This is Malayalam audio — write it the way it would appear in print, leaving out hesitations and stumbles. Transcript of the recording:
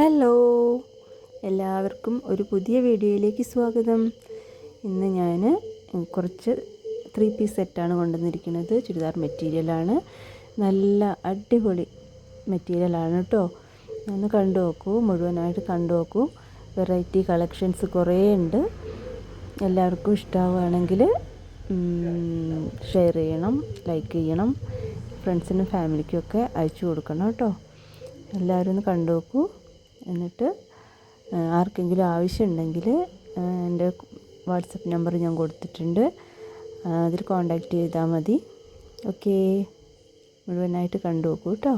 ഹലോ, എല്ലാവർക്കും ഒരു പുതിയ വീഡിയോയിലേക്ക് സ്വാഗതം. ഇന്ന് ഞാൻ കുറച്ച് 3 പീസ് സെറ്റാണ് കൊണ്ടുവന്നിരിക്കുന്നത്. ചുരിദാർ മെറ്റീരിയലാണ്, നല്ല അടിപൊളി മെറ്റീരിയലാണ് കേട്ടോ. ഒന്ന് കണ്ടു നോക്കൂ, മുഴുവനായിട്ട് കണ്ടു നോക്കൂ. വെറൈറ്റി കളക്ഷൻസ് കുറേ ഉണ്ട്. എല്ലാവർക്കും ഇഷ്ടമാവുകയാണെങ്കിൽ ഷെയർ ചെയ്യണം, ലൈക്ക് ചെയ്യണം, ഫ്രണ്ട്സിനും ഫാമിലിക്കും ഒക്കെ അയച്ചു കൊടുക്കണം കേട്ടോ. എല്ലാവരും ഒന്ന് കണ്ടു നോക്കൂ. എന്നിട്ട് ആർക്കെങ്കിലും ആവശ്യമുണ്ടെങ്കിൽ എൻ്റെ വാട്സപ്പ് നമ്പർ ഞാൻ കൊടുത്തിട്ടുണ്ട്, അതിൽ കോൺടാക്റ്റ് ചെയ്താൽ മതി. ഓക്കേ, മുഴുവനായിട്ട് കണ്ടു നോക്കൂ കേട്ടോ.